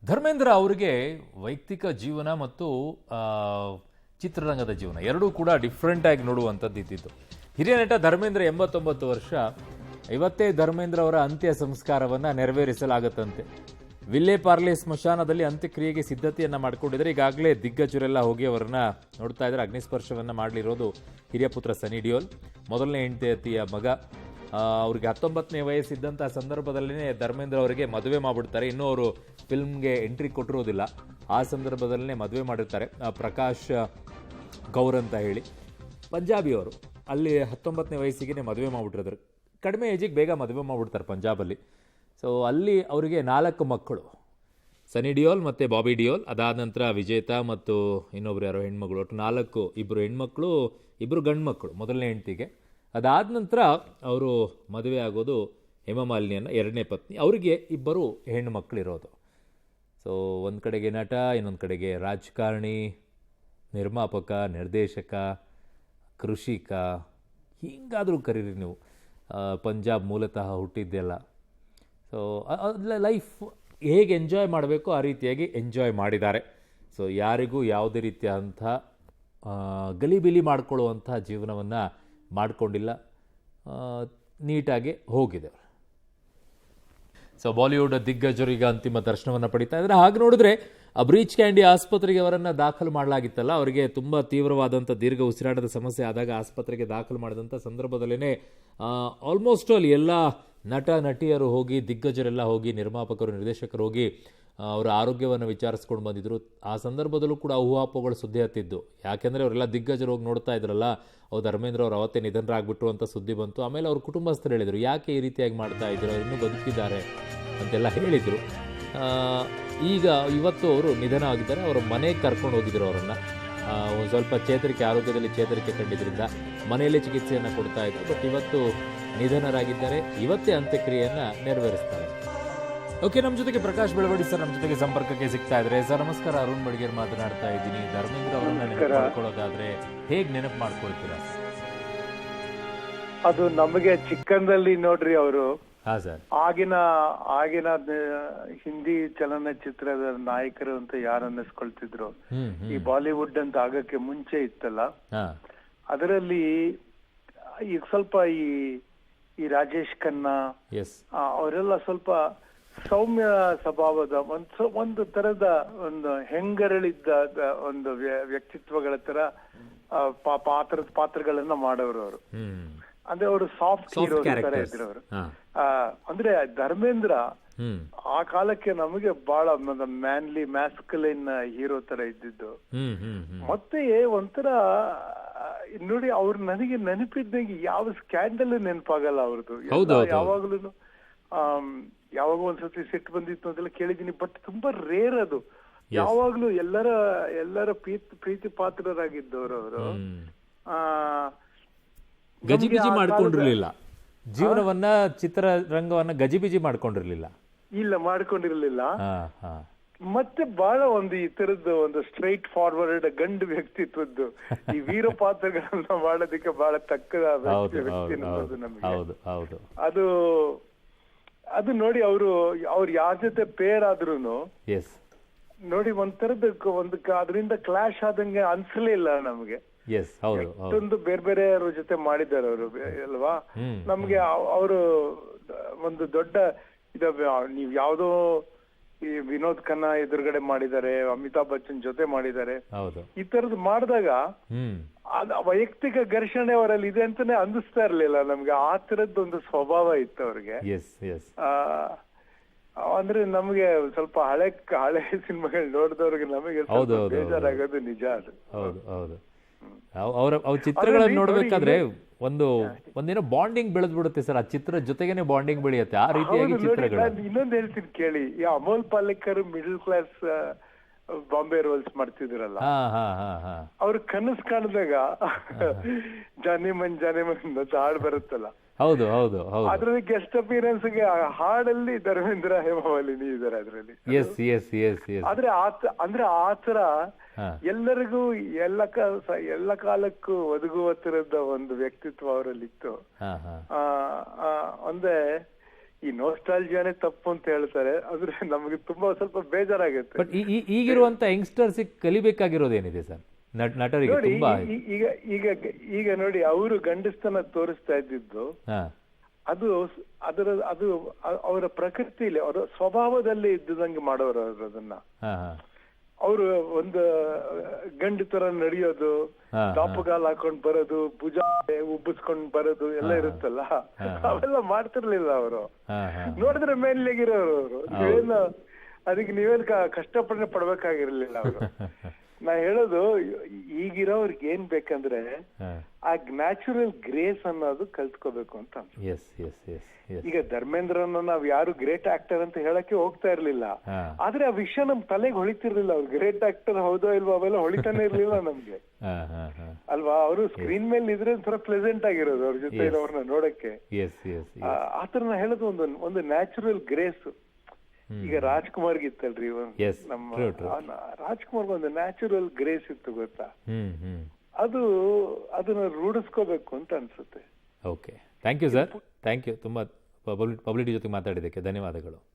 ಧರ್ಮೇಂದ್ರ ಅವರಿಗೆ ವೈಯಕ್ತಿಕ ಜೀವನ ಮತ್ತು ಆ, ಚಿತ್ರರಂಗದ ಜೀವನ ಎರಡೂ ಕೂಡ ಡಿಫ್ರೆಂಟ್ ಆಗಿ ನೋಡುವಂಥದ್ದು ಇದ್ದಿದ್ದು. ಹಿರಿಯ ನಟ ಧರ್ಮೇಂದ್ರ 89 ವರ್ಷ. ಇವತ್ತೇ ಧರ್ಮೇಂದ್ರ ಅವರ ಅಂತ್ಯ ಸಂಸ್ಕಾರವನ್ನು ನೆರವೇರಿಸಲಾಗುತ್ತಂತೆ. ವಿಲ್ಲೇಪಾರ್ಲೆ ಸ್ಮಶಾನದಲ್ಲಿ ಅಂತ್ಯಕ್ರಿಯೆಗೆ ಸಿದ್ಧತೆಯನ್ನ ಮಾಡಿಕೊಂಡಿದ್ದಾರೆ. ಈಗಾಗಲೇ ದಿಗ್ಗಜರೆಲ್ಲ ಹೋಗಿ ಅವರನ್ನ ನೋಡ್ತಾ ಇದ್ದಾರೆ. ಅಗ್ನಿಸ್ಪರ್ಶವನ್ನ ಮಾಡಲಿರೋದು ಹಿರಿಯ ಪುತ್ರ ಸನಿ ಡಿಯೋಲ್, ಮೊದಲನೇ ಹೆಂಡತಿಯ ಮಗ. ಅವ್ರಿಗೆ 19ನೇ ವಯಸ್ಸಿದ್ದಂಥ ಸಂದರ್ಭದಲ್ಲೇ ಧರ್ಮೇಂದ್ರ ಅವರಿಗೆ ಮದುವೆ ಮಾಡಿಬಿಡ್ತಾರೆ. ಇನ್ನೂ ಅವರು ಫಿಲ್ಮ್ಗೆ ಎಂಟ್ರಿ ಕೊಟ್ಟಿರೋದಿಲ್ಲ. ಆ ಸಂದರ್ಭದಲ್ಲೇ ಮದುವೆ ಮಾಡಿರ್ತಾರೆ. ಪ್ರಕಾಶ್ ಗೌರ್ ಅಂತ ಹೇಳಿ ಪಂಜಾಬಿಯವರು. ಅಲ್ಲಿ 19ನೇ ವಯಸ್ಸಿಗೆ ಮದುವೆ ಮಾಡಿಬಿಟ್ಟಿರ್ತಾರೆ. ಕಡಿಮೆ ಏಜಿಗೆ ಬೇಗ ಮದುವೆ ಮಾಡಿಬಿಡ್ತಾರೆ ಪಂಜಾಬಲ್ಲಿ. ಸೊ ಅಲ್ಲಿ ಅವರಿಗೆ 4 ಮಕ್ಕಳು, ಸನಿ ಡಿಯೋಲ್ ಮತ್ತು ಬಾಬಿ ಡಿಯೋಲ್. ಅದಾದ ನಂತರ ವಿಜೇತಾ ಮತ್ತು ಇನ್ನೊಬ್ರು ಯಾರೋ ಹೆಣ್ಮಗಳು. ಒಟ್ಟು 4, 2 ಹೆಣ್ಮಕ್ಳು 2 ಗಂಡು ಮಕ್ಕಳು ಮೊದಲನೇ ಹೆಂಡತಿಗೆ. ಅದಾದ ನಂತರ ಅವರು ಮದುವೆ ಆಗೋದು ಹೇಮಮಾಲಿನಿಯನ್ನು, 2ನೇ ಪತ್ನಿ. ಅವರಿಗೆ 2 ಹೆಣ್ಣು ಮಕ್ಕಳಿರೋದು. ಸೊ ಒಂದು ಕಡೆಗೆ ನಟ, ಇನ್ನೊಂದು ಕಡೆಗೆ ರಾಜಕಾರಣಿ, ನಿರ್ಮಾಪಕ, ನಿರ್ದೇಶಕ, ಕೃಷಿಕ, ಹಿಂಗಾದರೂ ಕರೀರಿ ನೀವು. ಪಂಜಾಬ್ ಮೂಲತಃ ಹುಟ್ಟಿದ್ದೆಲ್ಲ. ಸೊ ಲೈಫ್ ಹೇಗೆ ಎಂಜಾಯ್ ಮಾಡಬೇಕು ಆ ರೀತಿಯಾಗಿ ಎಂಜಾಯ್ ಮಾಡಿದ್ದಾರೆ. ಸೊ ಯಾರಿಗೂ ಯಾವುದೇ ರೀತಿಯಾದಂಥ ಗಲಿಬಿಲಿ ಮಾಡಿಕೊಳ್ಳುವಂಥ ಜೀವನವನ್ನು ಮಾಡಿಕೊಂಡಿಲ್ಲ. ನೀಟಾಗಿ ಹೋಗಿದೆ. ಸೊ ಬಾಲಿವುಡ್ ದಿಗ್ಗಜರು ಈಗ ಅಂತಿಮ ದರ್ಶನವನ್ನು ಪಡಿತಾ ಇದ್ದಾರೆ. ಹಾಗೆ ನೋಡಿದ್ರೆ ಬ್ರೀಚ್ ಕ್ಯಾಂಡಿ ಆಸ್ಪತ್ರೆಗೆ ಅವರನ್ನು ದಾಖಲು ಮಾಡಲಾಗಿತ್ತಲ್ಲ, ಅವರಿಗೆ ತುಂಬ ತೀವ್ರವಾದಂಥ ದೀರ್ಘ ಉಸಿರಾಟದ ಸಮಸ್ಯೆ ಆದಾಗ ಆಸ್ಪತ್ರೆಗೆ ದಾಖಲು ಮಾಡಿದಂಥ ಸಂದರ್ಭದಲ್ಲೇ ಆಲ್ಮೋಸ್ಟ್ ಆಲ್ ಎಲ್ಲ ನಟ ನಟಿಯರು ಹೋಗಿ, ದಿಗ್ಗಜರೆಲ್ಲ ಹೋಗಿ, ನಿರ್ಮಾಪಕರು, ನಿರ್ದೇಶಕರು ಹೋಗಿ ಅವರ ಆರೋಗ್ಯವನ್ನು ವಿಚಾರಿಸ್ಕೊಂಡು ಬಂದಿದ್ರು. ಆ ಸಂದರ್ಭದಲ್ಲೂ ಕೂಡ ಊಹಾಪೋಗಳು ಸುದ್ದಿ ಹತ್ತಿದ್ದು. ಯಾಕೆಂದರೆ ಅವರೆಲ್ಲ ದಿಗ್ಗಜರು ಹೋಗಿ ನೋಡ್ತಾ ಇದ್ರಲ್ಲ, ಧರ್ಮೇಂದ್ರ ಅವರು ಅವತ್ತೇ ನಿಧನರಾಗ್ಬಿಟ್ರು ಅಂತ ಸುದ್ದಿ ಬಂತು. ಆಮೇಲೆ ಅವ್ರ ಕುಟುಂಬಸ್ಥರು ಹೇಳಿದರು, ಯಾಕೆ ಈ ರೀತಿಯಾಗಿ ಮಾಡ್ತಾ ಇದ್ರು, ಅವ್ರು ಇನ್ನೂ ಬದುಕಿದ್ದಾರೆ ಅಂತೆಲ್ಲ ಹೇಳಿದರು. ಈಗ ಇವತ್ತು ಅವರು ನಿಧನ ಆಗಿದ್ದಾರೆ. ಅವರ ಮನೆಗೆ ಕರ್ಕೊಂಡು ಹೋಗಿದ್ರು ಅವರನ್ನು. ಒಂದು ಸ್ವಲ್ಪ ಚೇತರಿಕೆ, ಆರೋಗ್ಯದಲ್ಲಿ ಚೇತರಿಕೆ ಕಂಡಿದ್ದರಿಂದ ಮನೆಯಲ್ಲೇ ಚಿಕಿತ್ಸೆಯನ್ನು ಕೊಡ್ತಾ ಇದ್ರು. ಬಟ್ ಇವತ್ತು ನಿಧನರಾಗಿದ್ದಾರೆ. ಇವತ್ತೇ ಅಂತ್ಯಕ್ರಿಯೆಯನ್ನು ನೆರವೇರಿಸ್ತಾರೆ. ಓಕೆ, ನಮ್ಮ ಜೊತೆಗೆ ಪ್ರಕಾಶ್ ಬೆಳವಡಿ ಸರ್ ನಮ್ಮ ಜೊತೆಗೆ ಸಂಪರ್ಕಕ್ಕೆ ಸಿಗ್ತಾ ಇದ್ದಾರೆ. ಸರ್ ನಮಸ್ಕಾರ. ಅರುಣ್ ಬಡ್ಗೇರ್ ಮಾತನಾಡ್ತಾ ಇದ್ದೀನಿ. ಧರ್ಮೇಂದ್ರ ಅವರನ್ನ ನೆನಪು ಮಾಡ್ಕೊಳ್ಳೋದಾದ್ರೆ ಹೇಗೆ ನೆನಪು ಮಾಡ್ಕೊಳ್ತೀರಾ? ಅದು ನಮಗೆ ಚಿಕ್ಕಂದಲ್ಲಿ ನೋಡ್ರಿ, ಅವರು ಹಾ ಸರ್, ಆಗಿನ ಹಿಂದಿ ಚಲನಚಿತ್ರದ ನಾಯಕರು ಅಂತ ಯಾರು ಅನ್ನಿಸ್ಕೊಳ್ತಿದ್ರು. ಈ ಬಾಲಿವುಡ್ ಅಂತ ಆಗಕ್ಕೆ ಮುಂಚೆ ಇತ್ತಲ್ಲ, ಅದರಲ್ಲಿ ಈಗ ಸ್ವಲ್ಪ ಈ ರಾಜೇಶ್ ಖನ್ನಾ ಅವರೆಲ್ಲ ಸ್ವಲ್ಪ ಸೌಮ್ಯ ಸ್ವಭಾವದ ಒಂದು ತರದ ಒಂದು ಹೆಂಗರಳಿದ್ದ ಒಂದು ವ್ಯಕ್ತಿತ್ವಗಳ ತರ ಪಾತ್ರಗಳನ್ನ ಮಾಡೋರು ಅವರು. ಅಂದ್ರೆ ಅವರು ಸಾಫ್ಟ್ ಹೀರೋ ತರ ಇದ್ರು ಅವರು. ಅಂದ್ರೆ ಧರ್ಮೇಂದ್ರ ಆ ಕಾಲಕ್ಕೆ ನಮಗೆ ಬಹಳ ಮ್ಯಾನ್ಲಿ ಮ್ಯಾಸ್ಕಲೈನ್ ಹೀರೋ ತರ ಇದ್ದಿದ್ದು. ಮತ್ತೆ ಒಂಥರ ನೋಡಿ, ಅವ್ರು ನನಗೆ ನೆನಪಿದ್ದಂಗೆ ಯಾವ ಸ್ಕ್ಯಾಂಡಲ್ ನೆನಪಾಗಲ್ಲ ಅವ್ರದ್ದು. ಯಾವಾಗ್ಲೂ ಯಾವಾಗ ಒಂದ್ಸತಿ ಸಿಟ್ಟು ಬಂದಿತ್ತು ಅಂತೆಲ್ಲ ಕೇಳಿದೀನಿ. ಬಟ್ ತುಂಬಾ ರೇರ್ ಅದು. ಯಾವಾಗ್ಲೂ ಎಲ್ಲರ ಪ್ರೀತಿ ಪಾತ್ರರಾಗಿದ್ದವರು ಅವರು. ಗಜಿಬಿಜಿ ಮಾಡ್ಕೊಂಡಿರ್ಲಿಲ್ಲ ಜೀವನವನ್ನ, ಚಿತ್ರರಂಗವನ್ನ ಗಜಿಬಿಜಿ ಮಾಡ್ಕೊಂಡಿರ್ಲಿಲ್ಲ. ಇಲ್ಲ, ಮಾಡ್ಕೊಂಡಿರ್ಲಿಲ್ಲ. ಮತ್ತೆ ಬಹಳ ಒಂದು ಈ ತರದ್ದು ಒಂದು ಸ್ಟ್ರೈಟ್ ಫಾರ್ವರ್ಡ್ ಗಂಡು ವ್ಯಕ್ತಿತ್ವದ್ದು ಈ ವೀರ ಪಾತ್ರಗಳನ್ನ ಮಾಡೋದಕ್ಕೆ ಬಹಳ ತಕ್ಕದ ವ್ಯಕ್ತಿ ಅನ್ನೋದು ನಮಗೆ. ಅದು ನೋಡಿ, ಅವ್ರು ಯಾರ ಜೊತೆ ಪೇರ್ ಆದ್ರೂನು ನೋಡಿ ಒಂಥರದ ಅದರಿಂದ ಕ್ಲಾಶ್ ಆದಂಗೆ ಅನ್ಸಲೇ ಇಲ್ಲ ನಮ್ಗೆ. ಎಷ್ಟೊಂದು ಬೇರೆ ಅವ್ರ ಜೊತೆ ಮಾಡಿದ್ದಾರೆ ಅವರು ಅಲ್ವಾ. ನಮ್ಗೆ ಅವರು ಒಂದು ದೊಡ್ಡ ನೀವ್ ಯಾವ್ದೋ ಈ ವಿನೋದ್ ಖನ್ನಾ ಎದುರುಗಡೆ ಮಾಡಿದ್ದಾರೆ, ಅಮಿತಾಬ್ ಬಚ್ಚನ್ ಜೊತೆ ಮಾಡಿದ್ದಾರೆ. ಈ ತರದ್ ಮಾಡಿದಾಗ ವೈಯಕ್ತಿಕ ಘರ್ಷಣೆ ಅವರಲ್ಲಿ ಇದೆ ಅಂತಾನೆ ಅನ್ನಿಸ್ತಾ ಇರ್ಲಿಲ್ಲ ನಮ್ಗೆ. ಆ ತರದ್ದೊಂದು ಸ್ವಭಾವ ಇತ್ತು ಅವ್ರಿಗೆ. ಅಂದ್ರೆ ನಮ್ಗೆ ಸ್ವಲ್ಪ ಹಳೆ ಸಿನಿಮಾಗಳು ನೋಡಿದವ್ರಿಗೆ ನಮಗೆ ಬೇಜಾರಾಗೋದು ನಿಜ. ಅದು ಅವ್ರ ಚಿತ್ರಗಳನ್ನ ನೋಡ್ಬೇಕಾದ್ರೆ ಒಂದೇನೋ ಬಾಂಡಿಂಗ್ ಬೆಳೆದ್ ಬಿಡುತ್ತೆ ಸರ್. ಆ ಚಿತ್ರ ಜೊತೆಗೇನೆ ಬಾಂಡಿಂಗ್ ಬೆಳೆಯುತ್ತೆ. ಆ ರೀತಿಯಾಗಿ ಚಿತ್ರಗಳು. ಇನ್ನೊಂದು ಹೇಳ್ತೀನಿ ಕೇಳಿ, ಈ Amol Palekar middle class Bombay roles ಮಾಡ್ತಿದ್ರಲ್ಲ, ಅವ್ರ ಕನಸು ಕಾಣಿದಾಗ ಜಾನಿ ಮನ್ ಅಂತ ಹಾಡು ಬರುತ್ತಲ್ಲ, ಹೌದು, ಅದ್ರಲ್ಲಿ ಗೆಸ್ಟ್ ಅಪಿಯರೆನ್ಸ್ ಗೆ ಹಾಡಲ್ಲಿ ಧರ್ಮೇಂದ್ರ, ಹೇಮಮಾಲಿನಿ ಇದಾರೆ ಅದ್ರಲ್ಲಿ. ಅಂದ್ರೆ ಆತರ ಎಲ್ಲರಿಗೂ ಎಲ್ಲ ಕಾಲಕ್ಕೂ ಒದಗುವ ತರದ ಒಂದು ವ್ಯಕ್ತಿತ್ವ ಅವರಲ್ಲಿ ಇತ್ತು. ಅಂದ್ರೆ ಈ ನೋಸ್ಟಾಲ್ಜಿಯಾನೇ ತಪ್ಪು ಅಂತ ಹೇಳ್ತಾರೆ, ಆದ್ರೆ ನಮಗೆ ತುಂಬಾ ಸ್ವಲ್ಪ ಬೇಜಾರಾಗುತ್ತೆ. ಬಟ್ ಈಗಿರುವಂತ ಯಂಗ್ಸ್ಟರ್ಸ್ ಕಲಿಬೇಕಾಗಿರೋದೇನಿದೆ ಸರ್ ನಟರಿಗೆ ನೋಡಿ ತುಂಬಾ? ಈಗ ಈಗ ಈಗ ನೋಡಿ ಅವರು ಗಂಡಸ್ತನ ತೋರಿಸ್ತಾ ಇದ್ದಿದ್ದು ಅದು ಅದು ಅವರ ಪ್ರಕೃತಿಲಿ ಅವರ ಸ್ವಭಾವದಲ್ಲಿ ಇದ್ದಂಗೆ ಮಾಡೋರು ಅವರು ಅದನ್ನ. ಅವರು ಒಂದು ಗಂಡು ತರ ನಡೆಯೋದು, ದಾಪುಗಾಲ್ ಹಾಕೊಂಡ್ ಬರೋದು, ಭುಜ ಉಬ್ಬಿಸ್ಕೊಂಡ್ ಬರೋದು ಎಲ್ಲ ಇರುತ್ತಲ್ಲ, ಅವೆಲ್ಲ ಮಾಡ್ತಿರ್ಲಿಲ್ಲ ಅವರು. ನೋಡಿದ್ರೆ ಮೇಲಿಗಿರೋರು ಅವರು, ನೀವೇನು ಅದಕ್ಕೆ ನೀವೇನ್ ಕಷ್ಟಪಟ್ಟೆ ಪಡ್ಬೇಕಾಗಿರ್ಲಿಲ್ಲ ಅವರು. ನಾ ಹೇಳೋದು ಈಗಿರೋರ್ಗೆ ಏನ್ ಬೇಕಂದ್ರೆ ಆ ನ್ಯಾಚುರಲ್ ಗ್ರೇಸ್ ಅನ್ನೋದು ಕಲ್ತ್ಕೋಬೇಕು ಅಂತ. ಈಗ ಧರ್ಮೇಂದ್ರನ ನಾವ್ ಯಾರು ಗ್ರೇಟ್ ಆಕ್ಟರ್ ಅಂತ ಹೇಳಕ್ಕೆ ಹೋಗ್ತಾ ಇರ್ಲಿಲ್ಲ, ಆದ್ರೆ ಆ ವಿಷಯ ನಮ್ ತಲೆಗೆ ಹೊಳಿತಿರ್ಲಿಲ್ಲ. ಅವ್ರು ಗ್ರೇಟ್ ಆಕ್ಟರ್ ಹೌದೋ ಇಲ್ವೋ ಅವೆಲ್ಲ ಹೊಳಿತಾನೆ ಇರ್ಲಿಲ್ಲ ನಮ್ಗೆ ಅಲ್ವಾ. ಅವರು ಸ್ಕ್ರೀನ್ ಮೇಲೆ ಇದ್ರೆ ಒಂಥರ ಪ್ಲೆಸೆಂಟ್ ಆಗಿರೋದು ಅವ್ರ ಜೊತೆ ಇರೋರ್ನ ನೋಡಕ್ಕೆ. ಆತರ ನಾ ಹೇಳೋದು ಒಂದು ನ್ಯಾಚುರಲ್ ಗ್ರೇಸ್. ಈಗ ರಾಜ್ಕುಮಾರ್ಗೆ ಇತ್ತಲ್ರಿ ನಮ್ಮ ರಾಜ್ಕುಮಾರ್ಗೆ ಒಂದು ನ್ಯಾಚುರಲ್ ಗ್ರೇಸ್ ಇತ್ತು ಗೊತ್ತಾ, ಅದನ್ನ ರೂಢಿಸ್ಕೋಬೇಕು ಅಂತ ಅನ್ಸುತ್ತೆ. Okay, thank you sir, thank you. ತುಂಬಾ ಪಬ್ಲಿಟಿ ಜೊತೆ ಮಾತಾಡಿದ್ದಕ್ಕೆ ಧನ್ಯವಾದಗಳು.